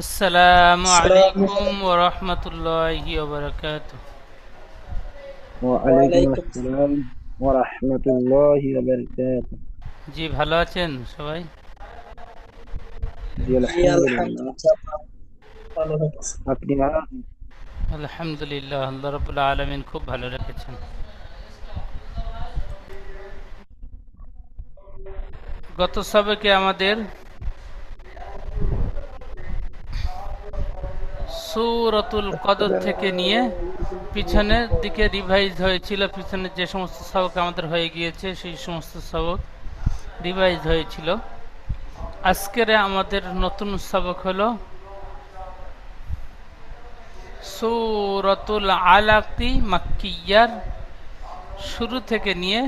আসসালামু السلام আলাইকুম ওয়া রাহমাতুল্লাহি ওয়া বারাকাতুহু। وعليكم وعليكم السلام ورحمة الله وبركاته. জি, ভালো আছেন সবাই? জি জি আলহামদুলিল্লাহ। আলহামদুলিল্লাহ ভালো লেগেছে। আপনি ভালো আছেন? আলহামদুলিল্লাহ, আল্লাহ রাব্বুল আলামিন খুব ভালো রেখেছেন। গত সবকে আমাদের সূরাতুল কদর থেকে নিয়ে পিছনের দিকে রিভাইজ হয়েছিল। পিছনের যে সমস্ত সবক আমাদের হয়ে গিয়েছে সেই সমস্ত সবক রিভাইজ হয়েছিল। আজকের আমাদের নতুন সবক হলো সূরাতুল আলাকি মাক্কিয়ার শুরু থেকে নিয়ে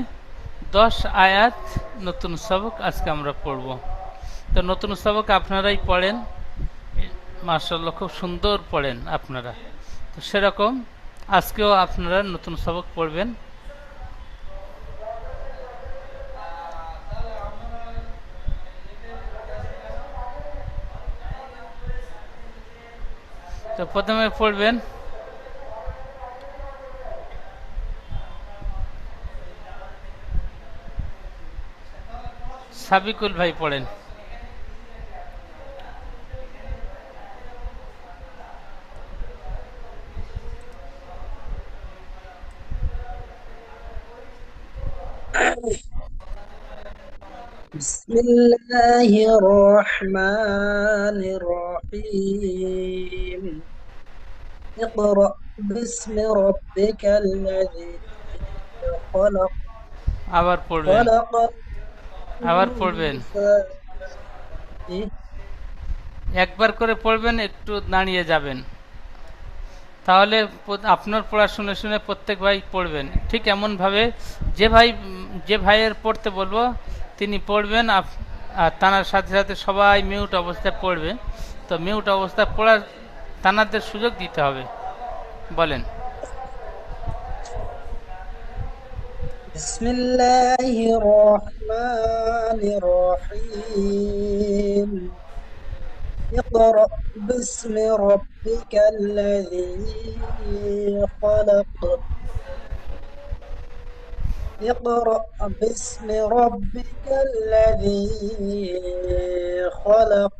10 আয়াত নতুন সবক আজকে আমরা পড়ব। তো নতুন সবক আপনারাই পড়েন, মাশাআল্লাহ খুব সুন্দর পড়েন আপনারা। তো সেরকম আজকেও আপনারা নতুন সবক পড়বেন। তো প্রথমে পড়বেন সাবিকুল ভাই, পড়েন। بسم الله الرحمن الرحيم اقرأ باسم ربك الذي خلق আবার পড়বেন, خلق আবার পড়বেন। الإنسان একবার করে পড়বেন, একটু দাঁড়িয়ে যাবেন, তাহলে আপনার পড়া শুনে শুনে প্রত্যেক ভাই পড়বেন ঠিক এমনভাবে। যে ভাইয়ের পড়তে বলবো তিনি পড়বেন, আর তার সাথে সাথে সবাই মিউট অবস্থায় পড়বে। তো মিউট অবস্থায় পড়ার তানাদের সুযোগ দিতে হবে। বলেন। بسم الله الرحمن الرحيم اقرأ باسم ربك الذي خلق اقرأ باسم ربك الذي خلق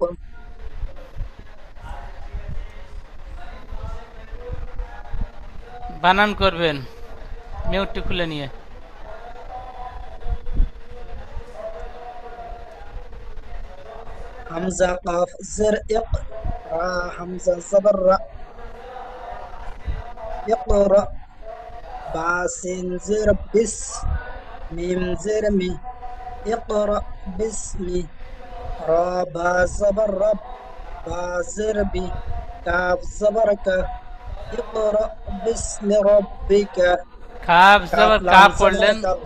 বানান করবেন মিউটটি খুলে নিয়ে। همزة قاف زر اق را همزة زبر را اقرأ باسين زر بس ميم زر مي اقرأ باسمي را با زبر رب با زر بي كاف زبر ك اقرأ باسم ربك কাব كاف জবর কা لام زبر পড়লেন, كال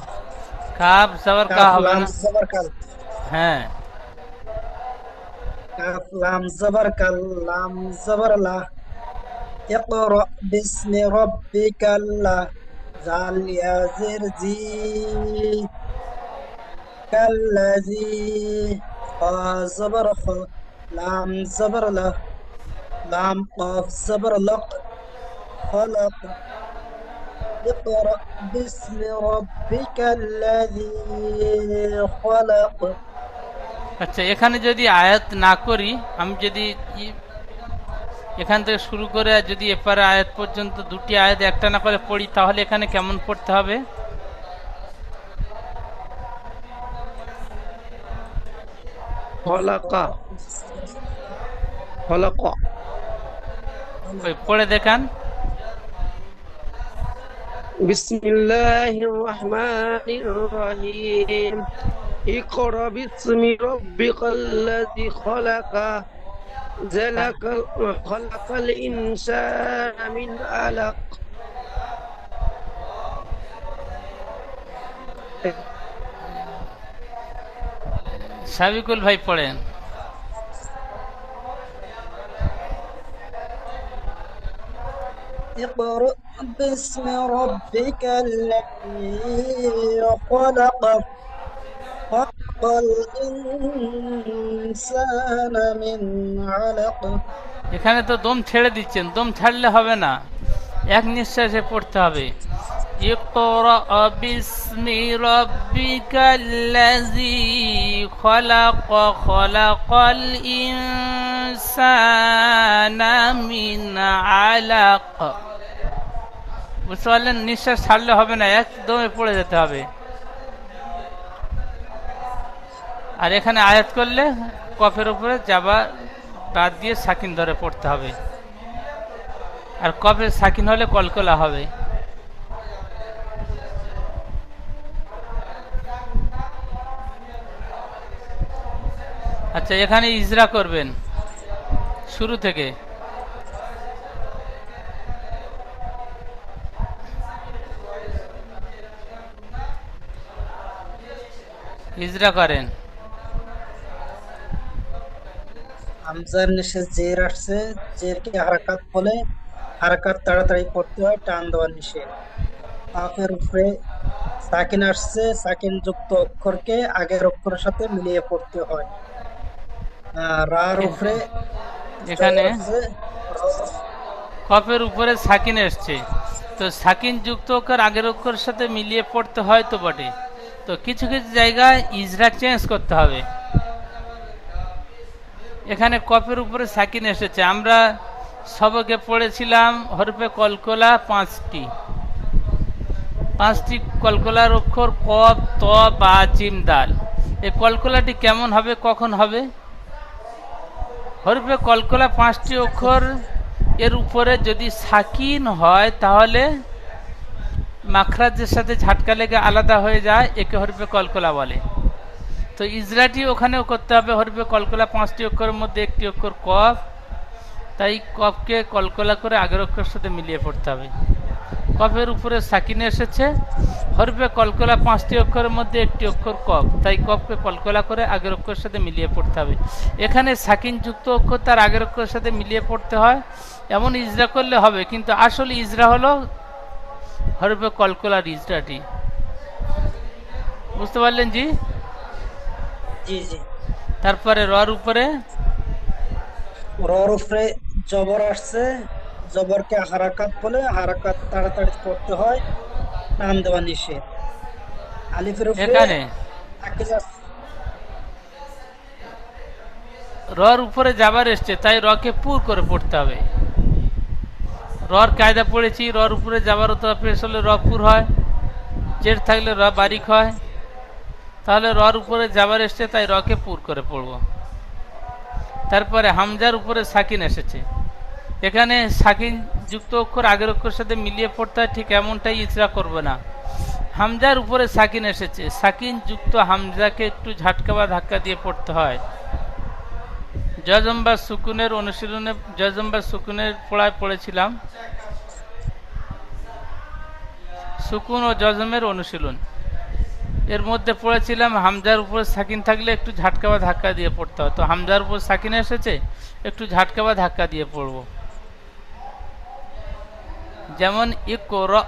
কাব জবর কা كاف হবে لام না। زبر كال হ্যাঁ, كاف لام زبر كال لام زبر لا اقرأ باسم ربك الله زال يا زرزي كالذي خا زبر خ لام زبر له لام قاف زبر لق خلق اقرأ باسم ربك الذي خلق আচ্ছা, এখানে যদি আয়াত না করি, আমি যদি এখান থেকে শুরু করে যদি এপারে আয়াত পর্যন্ত দুটি আয়াত একটা না করে পড়ি, তাহলে এখানে কেমন পড়তে হবে? خلق اقرأ باسم خلق ওই خلق পড়ে দেখান। بسم الله الرحمن الرحيم. اقرأ باسم ربك الذي خلق خلق الإنسان من علق. সাবিকুল ভাই, পড়েন। اقرأ باسم ربك الذي خلق خلق الإنسان من علق এখানে তো দম ছেড়ে দিচ্ছেন, দম ছাড়লে হবে না, এক নিঃশ্বাসে পড়তে হবে। ইকরা বিসমি রাব্বিকাল্লাযী খলাক খলাকাল ইনসানা মিন আলাক। বুঝতে পারলেন? নিঃশ্বাস ছাড়লে হবে না, একদমে পড়ে যেতে হবে। আর এখানে আয়াত করলে কফের উপরে যাবা বাদ দিয়ে সাকিন ধরে পড়তে হবে, আর কফের সাকিন হলে কলকলা হবে। আচ্ছা, এখানে ইজরা করবেন শুরু থেকে। ইজরা করেন। হামজার নিচে জের আসছে, জেরকে হারাকাত বলে, হারাকাত তাড়াতাড়ি পড়তে হয়, টান দেওয়ার নিষেধ। কাফের উপরে সাকিন আসছে, সাকিন যুক্ত অক্ষরকে আগের অক্ষরের সাথে মিলিয়ে পড়তে হয়। রার উপরে এখানে জবর আসছে, কফের উপরে সাকিন এসছে, তো সাকিন যুক্ত অক্ষর আগের অক্ষরের সাথে মিলিয়ে পড়তে হয় তো বটে, তো কিছু কিছু জায়গায় ইজরা চেঞ্জ করতে হবে। এখানে কফের উপরে সাকিন এসেছে, আমরা সবকে পড়েছিলাম হরফে কলকলা পাঁচটি কলকলার অক্ষর কফ, ত, বা, জিম, দাল। এই কলকলাটি কেমন হবে, কখন হবে? হরফে কলকলা পাঁচটি অক্ষর, এর উপরে যদি সাকিন হয় তাহলে মাখরাজের সাথে ঝাটকা লেগে আলাদা হয়ে যায়, একে হরফে কলকলা বলে। তো ইজরাটি ওখানেও করতে হবে। হরফে কলকলা পাঁচটি অক্ষরের মধ্যে একটি অক্ষর কফ, তাই কফকে কলকলা করে আগের অক্ষরের সাথে মিলিয়ে পড়তে হবে। কফের উপরে সাকিন এসেছে, হরফে কলকলা পাঁচটি অক্ষরের মধ্যে একটি অক্ষর কফ, তাই কফকে কলকলা করে আগের অক্ষরের সাথে মিলিয়ে পড়তে হবে। এখানে সাকিন যুক্ত অক্ষর তার আগের অক্ষরের সাথে মিলিয়ে পড়তে হয়, এমন ইজরা করলে হবে, কিন্তু আসল ইজরা হলো হরফে কলকলার ইজরাটি। বুঝতে পারলেন? জি জি জি। তারপরে রর উপরে রর উপরে জবর আসছে, জবরকে হারাকাত বলে, হারাকাত তাড়াতাড়ি পড়তে হয়, টান দেওয়া নিষেধ। আলিফের উপরে এখানে তাকিজ আসছে, রর উপরে যাবার এসছে, তাই রকে পুর করে পড়তে হবে। রর কায়দা পড়েছি, রর উপরে যাবার তো পেশ হলে র পুর হয়, জের থাকলে র বারিক হয়, তাহলে রর উপরে যাবার এসছে তাই রকে পুর করে পড়ব। তারপরে হামজার উপরে সাকিন এসেছে, এখানে সাকিন যুক্ত অক্ষর আগের অক্ষরের সাথে মিলিয়ে পড়তে হয়, ঠিক এমনটাই ইজরা করবে না। হামজার উপরে সাকিন এসেছে, সাকিন যুক্ত হামজাকে একটু ঝাটকা বা ধাক্কা দিয়ে পড়তে হয়। জজম বা সুকুনের অনুশীলনে, জজম বা সুকুনের পড়ায় পড়েছিলাম, সুকুন ও জজমের অনুশীলন, এর মধ্যে পড়েছিলাম হামজার উপর সাকিন থাকলে একটু ঝাটকা বা ধাক্কা দিয়ে পড়তে হয়। তো হামজার উপর সাকিন এসেছে, একটু ঝাটকা বা ধাক্কা দিয়ে পড়ব। যেমন ইকরা,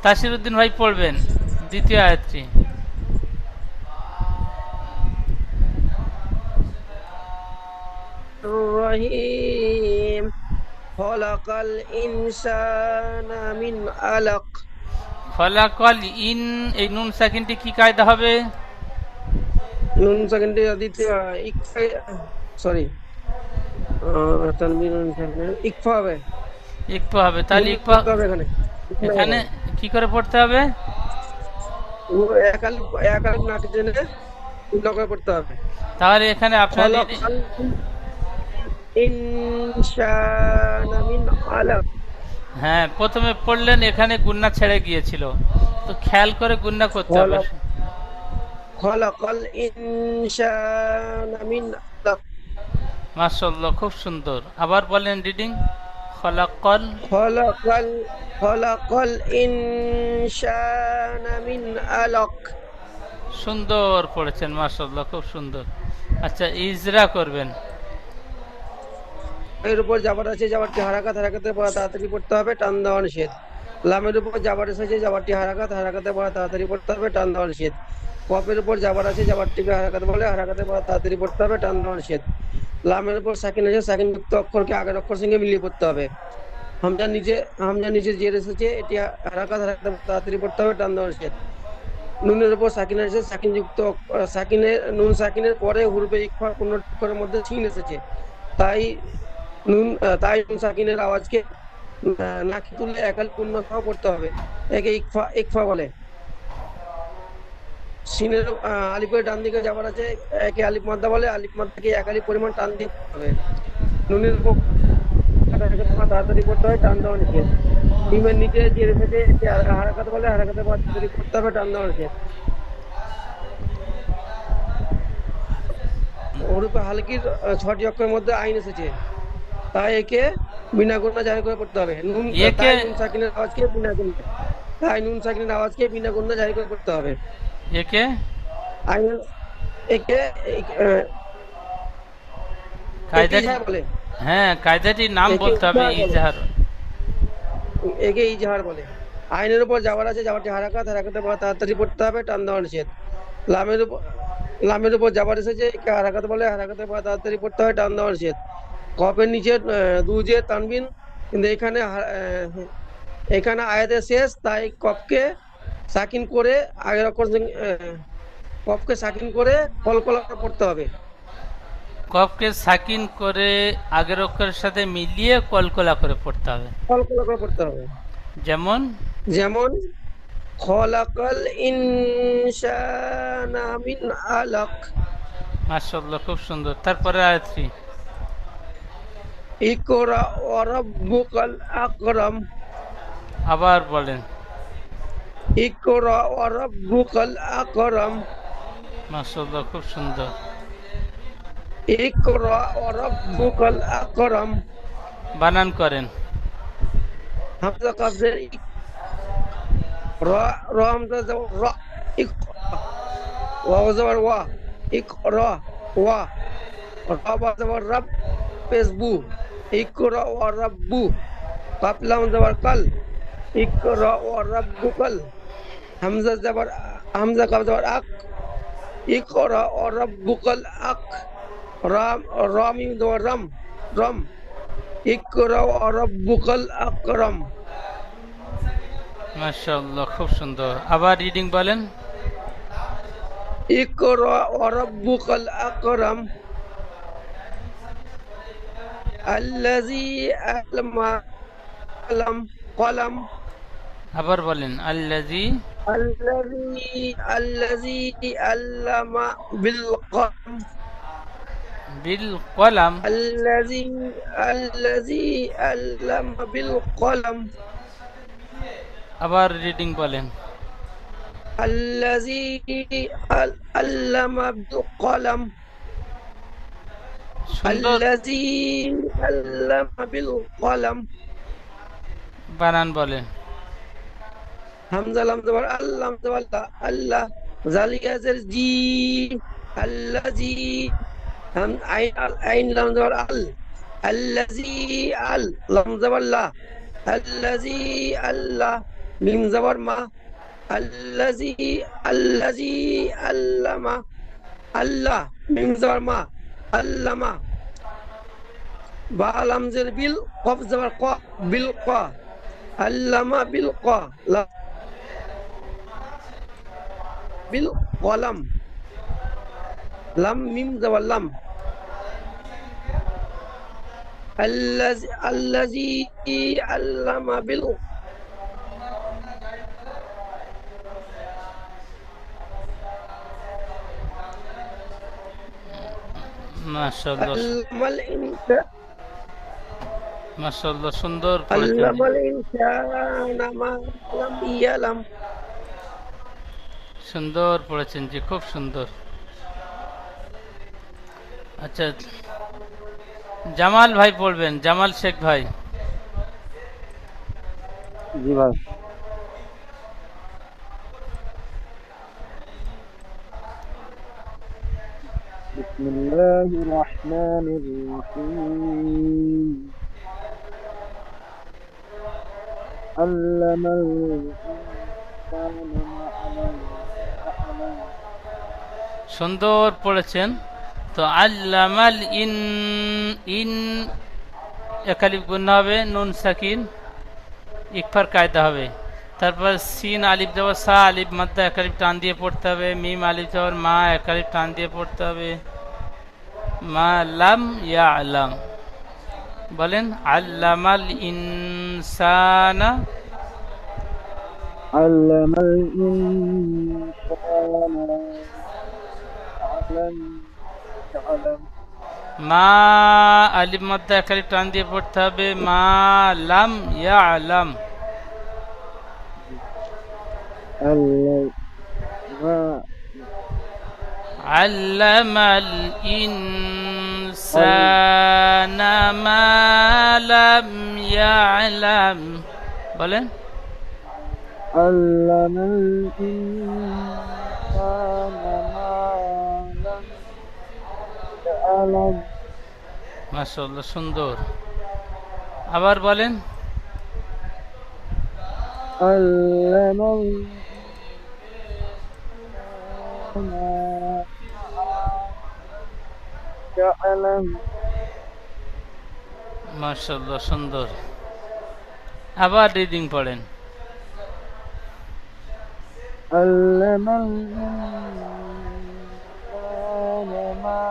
তাসিরউদ্দিন ভাই পড়বেন দ্বিতীয় আয়াতটি। রহিম খলাকাল ইনসানা মিন আলাক। খলাকাল ইন, এই নুন সাকিনটি কি কায়দা হবে? নুন সেকেন্ডে দ্বিতীয় সরি তানবিন ইকফা হবে, ইকফা হবে, তাহলে ইকফা হবে এখানে। এখানে কি করে পড়তে হবে? এক আলিফ না টেনে লগে পড়তে হবে। তাহলে এখানে আপনার খলাকাল ইনসানা মিন আলাক। হ্যাঁ, প্রথমে পড়লেন এখানে গুন্না ছেড়ে গিয়েছিল, তো খেয়াল করে গুন্না করতে হবে। খলাকাল ইনসানা মিন আলাক। মাশাআল্লাহ, খুব সুন্দর। আবার বলেন রিডিং। খলাকাল, খলাকাল ইনসানা মিন আলাক। সুন্দর পড়েছেন, মাশাআল্লাহ, খুব সুন্দর। আচ্ছা, ইজরা করবেন। এর উপর জাবার আছে, জাবারটি হারাকাতে পড়া তাড়াতাড়ি পড়তে হবে, টান দেওয়া নিষেধ। লামের উপর জাবার এসেছে, জাবারটি হারাকাতে পড়া তাড়াতাড়ি পড়তে হবে, টান দেওয়া নিষেধ। কফের উপর জাবার আছে, জাবারটিকে হারাকাত বলে, হারাকাতের পর তাড়াতাড়ি পড়তে হবে, টান দেওয়া নিষেধ। লামের উপর সাকিন আছে, সাকিন যুক্ত অক্ষরকে আগের অক্ষর সঙ্গে মিলিয়ে পড়তে হবে। হামজা নিচে জের এসেছে, এটি হারাকাত হারাকাতের পর তাড়াতাড়ি পড়তে হবে, টান দেওয়া নিষেধ। নুনের উপর সাকিন আছে, সাকিন যুক্ত সাকিনের নুন সাকিনের পরে হুরুফে ইকফা পূর্ণ অক্ষরের মধ্যে সিন এসেছে, তাই নুন সাকিনের আওয়াজকে নাকি তুলে একাল পূর্ণ সহ পড়তে হবে। একে ইকফা ইকফা বলে। সিনের আলিফের ডান দিকে যাবার আছে, একে আলিফ মাদ্দা বলে। আলিফ মাদ্দাকে এক আলিফ পরিমাণ টান দিয়ে পড়তে হবে। নুনের উপর তাড়াতাড়ি পড়তে হয়, টান দেওয়া নিষেধ। ডিমের নিচে যে রেখেছে একে হারাকাত বলে, হারাকাতের পর তাড়াতাড়ি পড়তে হবে, টান দেওয়া নিষেধ। হরুফে হালকির 6টি অক্ষরের মধ্যে আইন এসেছে, তাই একে বিনা গুণা জারি করে পড়তে হবে। একে তাই নুন সাকিনের আওয়াজকে বিনা গুণা জারি করে পড়তে হবে। একে আইন একে কায়দাটি, ইজহার বলে। হ্যাঁ কায়দাটির নাম একে বলতে হবে, ইজহার বলে। ইজহার। একে ইজহার বলে। আইনের উপর যাবার আছে, যাবারটি হারাকাতের পর তাড়াতাড়ি পড়তে হবে, টান দেওয়া নিষেধ। লামের উপর লামের উপর যাবার এসেছে, একে হারাকাত বলে, হারাকাতের পর তাড়াতাড়ি পড়তে হয়, টান দেওয়া নিষেধ। কফের নিচে দুজে তানবিন, কিন্তু এখানে আয়াতের শেষ, তাই সাকিন করে আগের অক্ষর কফকে সাকিন করে কলকলা পড়তে হবে। কফকে সাকিন করে আগের অক্ষরের সাথে মিলিয়ে কলকলা করে পড়তে হবে। কলকলা করে পড়তে হবে। যেমন যেমন খলাকাল ইনসানা মিন আলাক। মাশাআল্লাহ, খুব সুন্দর। তারপরে আয়াতটি ইকরা ওয়া রাব্বুকাল আকরাম। আবার বলেন। ইকরা ওয়া রাব্বুকাল আকরাম। মাশাআল্লাহ, খুব সুন্দর। ইকরা ওয়া রাব্বুকাল আকরাম। বানান করেন। হামজা কাফ জের রা, রা হামজা জবর রা, ইকরা। ওয়া জবর ওয়া, ইকরা ওয়া। রা বা জবর রাব, পেশ বু। ইকরা ওয়া রাব্বু। কাফ লাম জবর কাল, ইকরা ওয়া রাব্বুকাল। হামজা কাফ জবর আক, ইকরা ওয়া রাব্বুকাল আক। রাম রা মিম জবর রাম, রাম। ইকরা ওয়া রাব্বুকাল আকরাম। মাশাআল্লাহ, খুব সুন্দর। আবার রিডিং বলেন। ইকরা ওয়া রাব্বুকাল আকরাম আল্লাযী আল্লামা কলম কলম। আবার বলেন। আল্লাযী আল্লামা বিল কলম। বিল কলাম। আল্লাযী আল্লামা বিল কলম। আবার রিডিং বলেন। আল্লাযী আল্লামা বিল কলম। সুন্দর। আল্লাযী আল্লামা বিল কলম। বানান বলেন। হামজা লাম জবর আল্লাহ, জবর আল্লাহ। জালিকা জের জি, আল্লাযী। আইন লাম জবর আল, আল্লাযী আল। লাম জবর লা, আল্লাযী আল্লাহ। মিম জবর মা, আল্লাযী আল্লামা। আল্লাহ মিম জবর মা, আল্লামা। বা লাম জের বিল, কফ জবর ক, বিল ক। আল্লামা বিল ক, বিল কলম। লাম মিম জবর লাম। আল্লাযী আল্লামা বিল মাশাআল্লাহ, আল্লামাল ইনসান। মাশাআল্লাহ, সুন্দর পড়েছেন। আল্লামাল ইনসানা মা লাম ইয়ালাম। সুন্দর পড়েছেন জি, খুব সুন্দর। আচ্ছা, জামাল ভাই পড়বেন, জামাল শেখ ভাই। জি ভাই। বিসমিল্লাহির রহমানির রহিম। আল্লামাল ইনসানা মা লাম ইয়ালাম। সুন্দর পড়েছেন। তো আল্লামাল ইন, ইন একালিফ গুন্না হবে, নুন সাকিন ইকফার কায়দা হবে। তারপর সিন আলিফ যাওয়ার সা আলিফ মাদ্দা একালিফ টান দিয়ে পড়তে হবে, মিম আলিফ যাওয়ার মা একালিফ টান দিয়ে পড়তে হবে, মা লাম ইয়া আলাম। বলেন আল্লামাল ইনসানা, علم الإنسان علم يعلم মা আলিফ মাদ্দা একালিফ টান দিয়ে পড়তে হবে, মা লাম ইয়া আলাম। علم ما علم الإنسان ما لم يعلم। বলেন علم الإنسان ما لم يعلم মাশাআল্লাহ, সুন্দর। আবার বলেন علم الإنسان ما يعلم মাশাআল্লাহ, সুন্দর। আবার রিডিং পড়েন علم الإنسان ما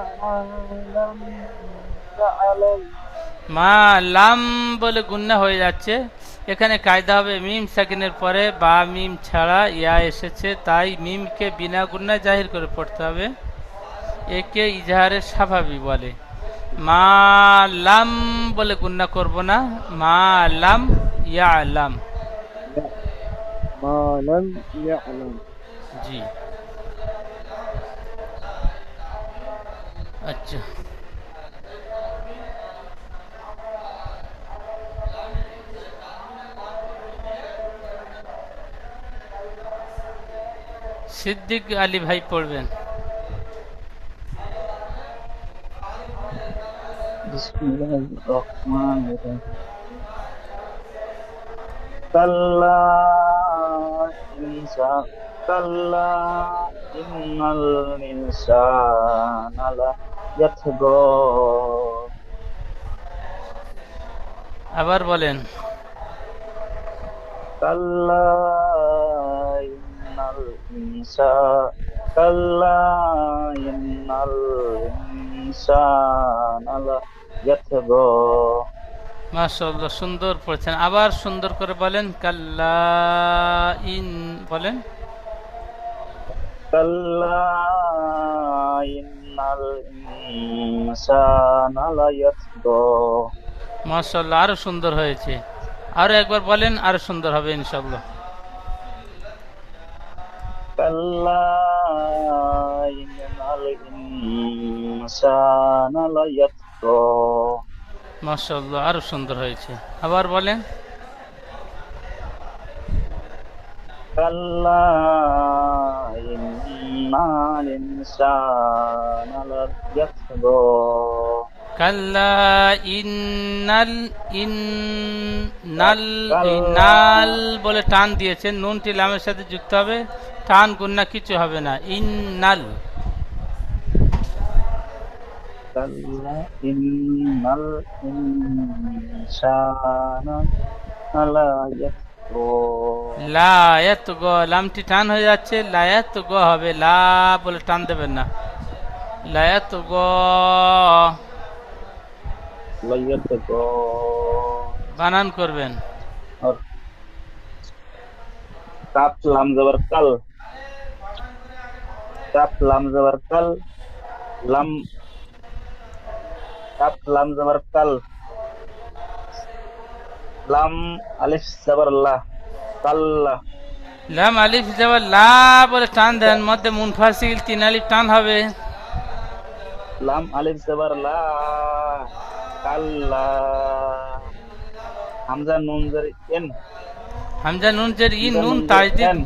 لم يعلم মা লাম বলে গুন্না হয়ে যাচ্ছে, এখানে কায়দা হবে মিম সাকিনের পরে বা মিম ছাড়া ইয়া এসেছে, তাই মিমকে বিনা গুন্নায় জাহির করে পড়তে হবে। একে ইজহারের স্বাভাবিক বলে। মা লাম বলে গুন্না করব না, মা লাম ইয়া আলাম। ما لم يعلم জি, আচ্ছা। সিদ্দিক আলী ভাই পড়বেন। بسم الله الرحمن الرحيم كلا إنسان كلا إن الإنسان ليطغى আবার বলেন كلا إن الإنسان كلا إن الإنسان ليطغى মাশাআল্লাহ, সুন্দর পড়ছেন। আবার সুন্দর করে বলেন কাল্লা ইন, বলেন كلا إن الإنسان ليطغى মাশাআল্লাহ, আরো সুন্দর হয়েছে। আরো একবার বলেন, আরো সুন্দর হবে ইনশাআল্লাহ। كلا إن الإنسان ليطغى মাশাআল্লাহ, আরো সুন্দর হয়েছে। আবার বলেন كلا إن الإنسان ليطغى কাল্লা ইন্নাল, ইন্নাল, ইন্নাল বলে টান দিয়েছেন, নুনটি লামের সাথে যুক্ত হবে, টান গুন্না কিছু হবে না। ইন্নাল, كلا إن الإنسان ليطغى লায়াত গ, লামটি টান হয়ে যাচ্ছে, লায়াত গ হবে, লা বলে টান দেবেন না, লায়াত গ। ليطغى বানান করবেন और काफ लाम जबर कल काफ लाम जबर कल लम काफ लाम जबर कल लम अलिफ जबर ला कल्ला লাম আলিফ যাবার লা বলে টান দেন, মধ্যে মুনফাসিল 3 আলিফ টান হবে। लम अलिफ जबर ला कल्ला हमजा नून जर इन হামজা নুন জের ই, हमजा নুন नून जर তাজদিদ, एन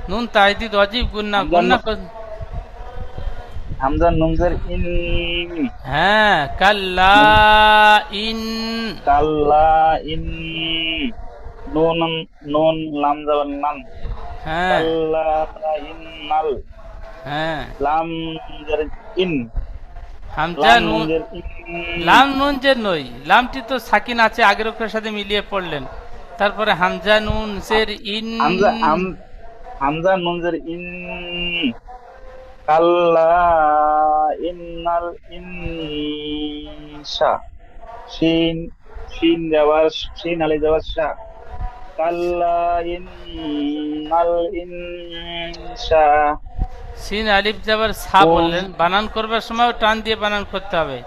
নুন তাজদিদ ওয়াজিব গুন্না, হামজা গুন্না নূন- हमजा नून जर इन হ্যাঁ, কাল্লা ইন, कल्ला इन नून नून लाम जबर नन হ্যাঁ कल्ला इन्नल হ্যাঁ, লাম জের ইন, হামজা লাম নুন নুন, জের ইন, লাম নুন যে নই, লামটি তো সাকিন আছে, আগের অক্ষরের সাথে মিলিয়ে পড়লেন। তারপরে হামজা নুন জের ইন, হামজা হামজা নুন জের ইন, কাল্লা ইন্নাল ইনসা, শিন, শিন যাবার, শিন আলি যাবার শা, কাল্লা ইন্নাল ইনসা, সিন আলিফ জাবার সা ও বললেন, বানান করবার সময় টান দিয়ে বানান করতে হবে।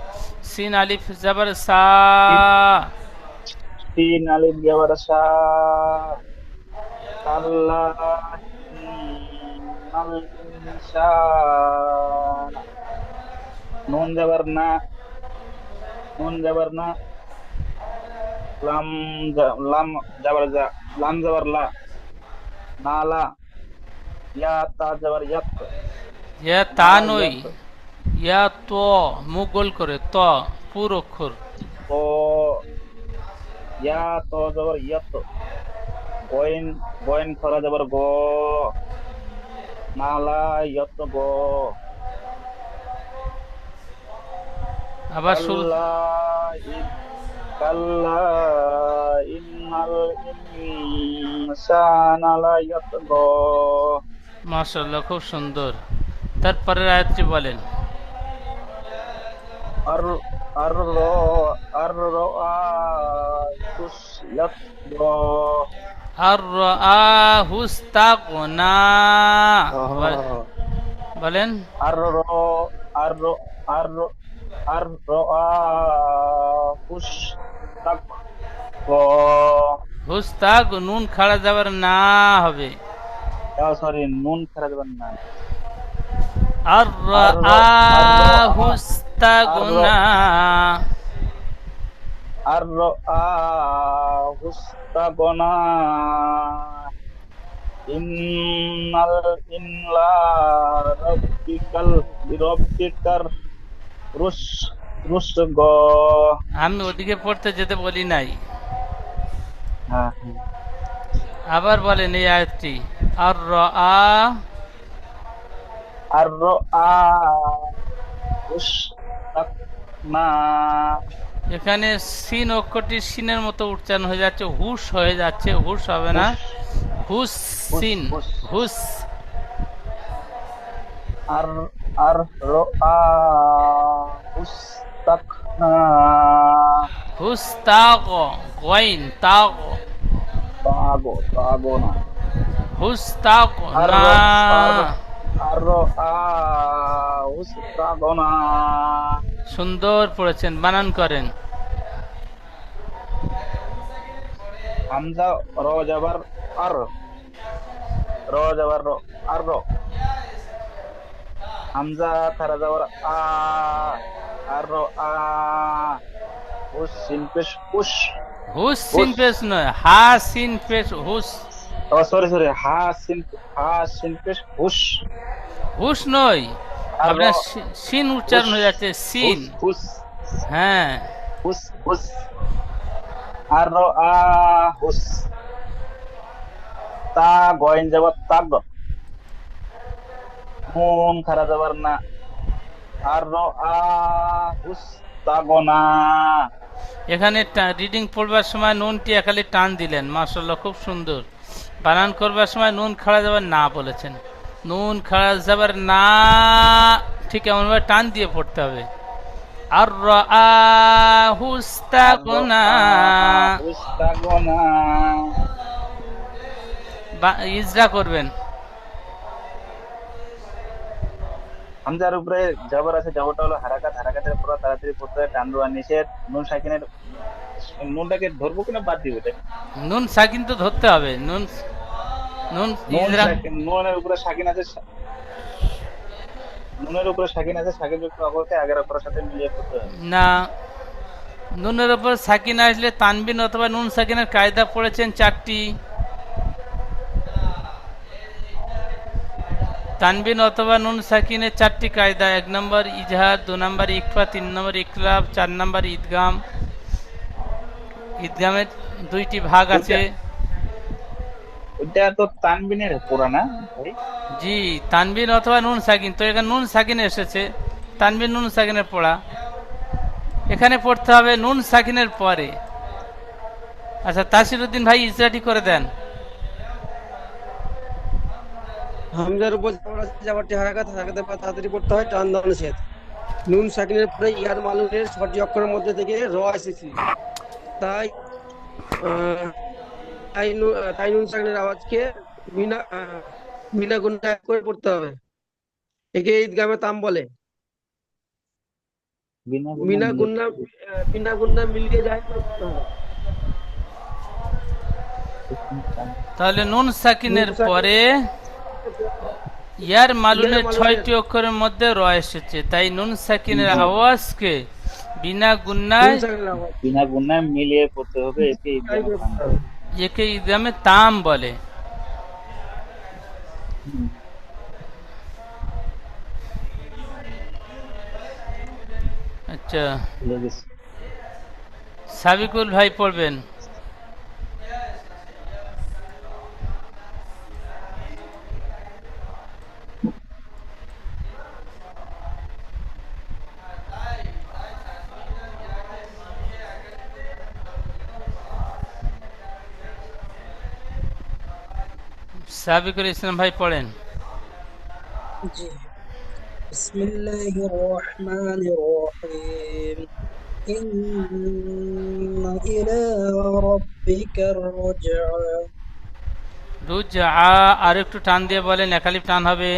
সিন আলিফ জাবার সা, শিন আলি যাবার শা, কাল্লা ইন্নাল ইনসা, নুন যাবার না, নুন যাবার না, লাম লাম যাবার যা, লাম যাবার লা, নালা, ইয়া তা যাবার ইয়াত, ইয়া তা নালা নই, ইয়াত, ইয়া ত, মুখ গোল করে ত, পুর অক্ষর। ও ইয়া তো যাবার ইয়াত, গয়েন, গয়েন খরা যাবার গ, নালা ইয়াত গ, আবার শুরু, কাল্লা কাল্লা ইন্নাল ইনসানা লা ইয়াত গ, মাশাআল্লাহ, খুব সুন্দর। তারপরের আয়াতটি বলেন। আর আর র আর র আ তুস ইয়াত গ, আর হুস্তাগনা, বলেন। আর র আর র আর র আর র আ হুস তাক গ, হুস্তাগ নুন খাড়া যাবার না হবে। সরি নুন খারা যাবেন না, আর আর র আর র আ হুস্তাগনা, আর র আ হুস্তাগনা, ইন্নাল ইনলা রব্বিকার রুস রুস গ, আমি ওদিকে পড়তে যেতে বলি নাই। হ্যাঁ আবার বলেন এই আয়াতটি। আর আর র আ হুস্তাগনা, এখানে সিন অক্ষরটি সিনের মতো উচ্চারণ হয়ে যাচ্ছে, হুস হয়ে যাচ্ছে, হুস হবে না, হুস সিন, হুস, হুস। আর আর র আ হুস্তাগনা, হুস তাগ, গইন তাগ, তাগো তাগো না, হুস তাগ আর না। আর আ হুস্তাগনা, সুন্দর পড়েছেন, বানান করেন। হামজা র যাবার আর, র যাবার র, আর র, হামজা খারা যাবার আ, আর র আ, হুস সিন পেশ হুস, হুস সিন হুস, পেশ নয়, হা সিন পেশ হুস। ও সরি সরি, হা সিন পেশ হুস, হুস নয়, আর র আপনার সিন উচ্চারণ হুস, হয়ে যাচ্ছে, সিন। হুস হুস হ্যাঁ, হুস হুস, আর র আ হুস, তা গয়েন যাবার তাগ, নুন খারা যাবার না, আর র আ হুস তাগনা, এখানে রিডিং পড়বার সময় নুনটি একালি টান দিলেন, মাশাআল্লাহ, খুব সুন্দর। বানান করবার সময় নুন খাড়া যাবার না বলেছেন, নুন খাড়া যাবার না, ঠিক এমনভাবে টান দিয়ে পড়তে হবে। আর হুস্তাগনা, হুস তাগনা, ইজরা করবেন। হামজার উপরে জবর আছে, জবরটা হলো হারাকাত, হারাকাতের পুরো তাড়াতাড়ি পড়তে হয়, টান দেওয়া নিষেধ, নুন সাকিনের, নুনটাকে ধরবো কিনা বাদ দিব এটা, নুন সাকিন তো ধরতে হবে, নুন, নুন নুন ইজরা। সাকিন, নুনের উপরে সাকিন আছে, নুনের উপরে সাকিন আছে, সাকিন যুক্ত অক্ষরকে আগের অক্ষরের সাথে মিলিয়ে পড়তে হবে। না, নুনের উপর সাকিন আসলে তানবিন অথবা নুন সাকিনের কায়দা পড়েছেন 4টি। তানবিন অথবা নুন সাকিনের 4টি কায়দা: 1 নম্বর ইজহার, 2 নম্বর ইকফা, 3 নম্বর ইকলাব, 4 নম্বর ঈদগাম। ঈদগামের 2টি ভাগ আছে। ওইটা তো তানবিনের পড়া না ভাই? জি, তানবিন অথবা নুন সাকিন, তো এখানে নুন সাকিন এসেছে, তানবিন নুন সাকিনের পড়া, এখানে পড়তে হবে নুন সাকিনের পরে। আচ্ছা, তাসির উদ্দিন ভাই ইসরাটি করে দেন। হামজার উপর যাবার আছে, যাবারটি হারাকাত, হারাকাতের পর তাড়াতাড়ি পড়তে হয় টান দেওয়া নিষেধ। নুন সাকিনের পরে ইয়ার মালুনের 6টি অক্ষরের মধ্যে থেকে র এসেছে, তাই তাই নুন সাকিনের আওয়াজকে বিনা বিনা গুণা এক করে পড়তে হবে। একে ঈদগামে তাম বলে। বিনা গুণা বিনা মিলে গুণা বিনা গুণা মিলিয়ে যায় করে পড়তে হবে। তাহলে নুন সাকিনের নুন সাকিন পরে ইয়ার মালুনের ইয়ার মালুনের 6টি অক্ষরের মধ্যে র এসেছে, তাই নুন সাকিনের জি, আওয়াজকে বিনা নুন গুন্নায় সাকিনের আওয়াজ বিনা গুণা মিলিয়ে পড়তে হবে, একে তাই ঈদগামে করে তাম পড়তে বলে। হবে। একে ঈদগামে তাম বলে। হুম, আচ্ছা, ভুলে গেছি। সাবিকুল ভাই পড়বেন। সাবিকুল ইসলাম ভাই পড়েন। জি, বিসমিল্লাহির রহমানির রহিম। ইন্না ইলা রাব্বিকার রুজআ। রুজআ, আর একটু টান দিয়ে বলেন, একালিপ টান হবে।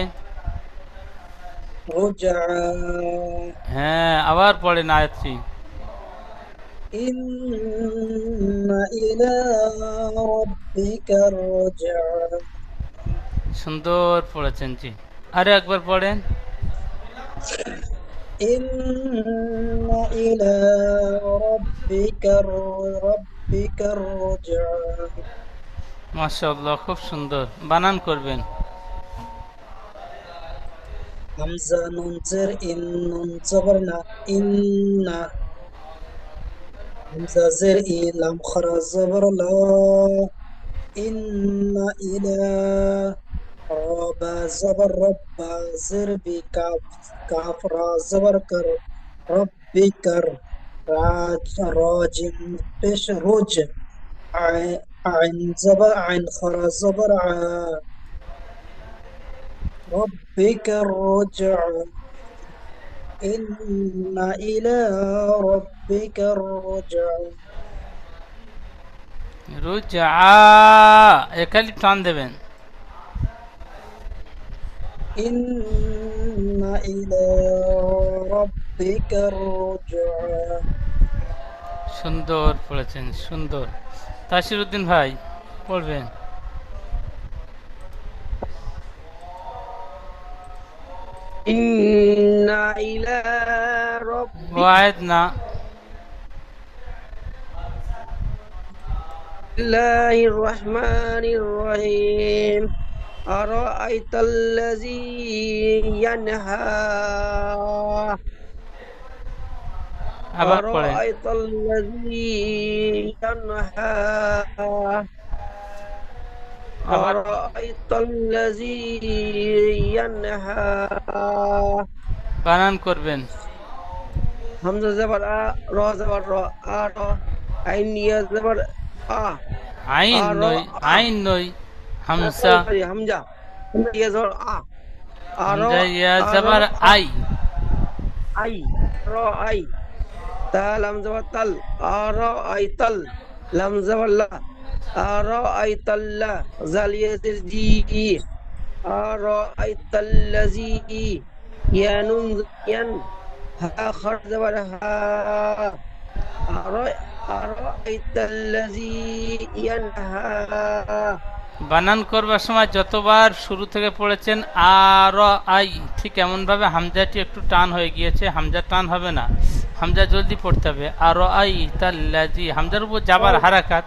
রুজআ। হ্যাঁ, আবার পড়েন আয়াতটি। ইন্না ইলা রাব্বিকার রুজআ। সুন্দর পড়েছেন, জি। আরে একবার পড়েন। ইন্না ইলা রাব্বিকার রুজআ। মাশাআল্লাহ, খুব সুন্দর বানান করবেন। হামজা নুন জের ইন, নুন জবর না, ইন্না। হামজা জের ই, লাম খারা জবর লা, ইন্না ইলা। রা বা জবর রব্বা, জের বি, কাফ, কাফ রা জবর কর, রব্বিকার। রাজ, রাজিম পেশ রুজ। আইন জবর আইন, খারা জবর আ, রব্বিকার রুজআ। إن إلى ربك الرجع. রুজআ, একালিপ টান দেবেন। إن إلى ربك الرجع. সুন্দর পড়েছেন, সুন্দর। তাসির উদ্দিন ভাই পড়বেন। ইন্না ইলা ও রাব্বিকা আয়াত না। বিসমিল্লাহির রহমানির রহিম। আরাআইতাল্লাযী ইয়ানহা আবার পড়েন। আরাআইতাল্লাযী ইয়ানহা আবার আরাআইতাল্লাযী ইয়ানহা। বানান করবেন। হামজা জবর আ, র জবর র, আ র, আইন ইয়া জবর আ, আইন আ র নই, আ। আইন নই, হামজা। সরি সরি, হামজা, হামজা ইয়া জবর আ, আ র, হামজা ইয়া আ র জাবার আ, আই। আই, র আই। তা লাম জবর তাল, আ র আই তাল, লাম জবর লা, আ র আই তাল্লা, জাল ইয়া জির জি, আ র আই তাল্লাজি, ইয়ানুন ইয়ান, হা খর জবর হা, আরাআইতাল্লাযী ইয়ানহা। বানান করবার সময় যতবার শুরু থেকে পড়েছেন আর আই, ঠিক এমন ভাবে হামজাটি একটু টান হয়ে গিয়েছে, হামজা টান হবে না, হামজা জলদি পড়তে হবে। আর আই তাল্লাজি, হামজার উপর যাবার হারাকাত।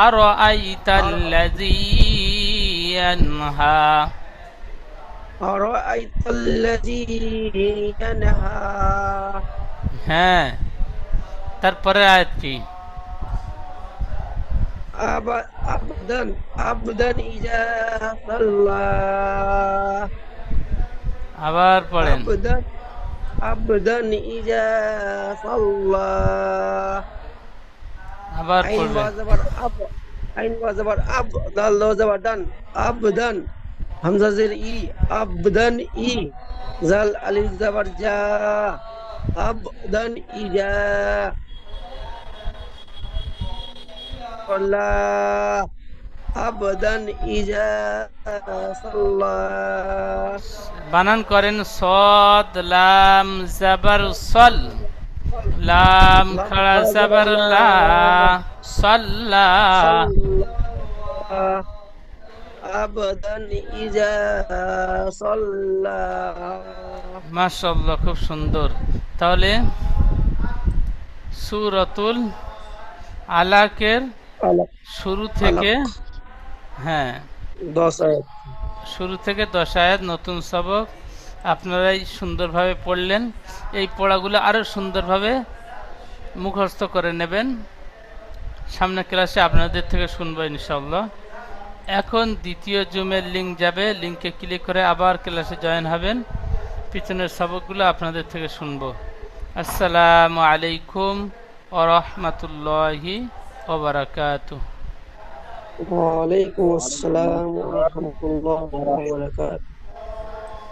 আর আই তাল্লাজি ইয়ানহা। আরাআইতাল্লাযী ইয়ানহা। হ্যাঁ, তারপরে আয়াতটি। আবদান আবদান ইজা সাল্লা আবার পড়েন। আবদান আবদান ইজা সাল্লা আবার আইন পড়বেন। ওয়া যাবার আব আইন ওয়া যাবার আব দাল ল যাবার দান আবদান হামজা জের ই আবদান ই জাল আলিফ যাবার যা আবদান ইজা সাল্লা আবদান ইজা সাল্লা বানান করেন সদ লাম জাবার সল, লাম খাড়া জাবার লা, সাল্লা। সাল্লা আবদান ইজা সাল্লা মাশাআল্লাহ, খুব সুন্দর। তাহলে সূরাতুল আলাকের আলাক শুরু থেকে, আলাক হ্যাঁ 10 আয়াত শুরু থেকে 10 আয়াত নতুন সবক আপনারাই সুন্দরভাবে পড়লেন। এই পড়াগুলো আরও সুন্দরভাবে মুখস্থ করে নেবেন। সামনে ক্লাসে আপনাদের থেকে শুনবো ইনশাআল্লাহ। এখন দ্বিতীয় জুমের লিঙ্ক যাবে, লিঙ্কে ক্লিক করে আবার ক্লাসে জয়েন হবেন। পিছনের সবকগুলো আপনাদের থেকে শুনবো। আসসালামু আলাইকুম ওয়া রাহমাতুল্লাহি ওয়া বারাকাতুহু। ওয়া আলাইকুম আসসালাম ওয়া রাহমাতুল্লাহি ওয়া বারাকাতুহু।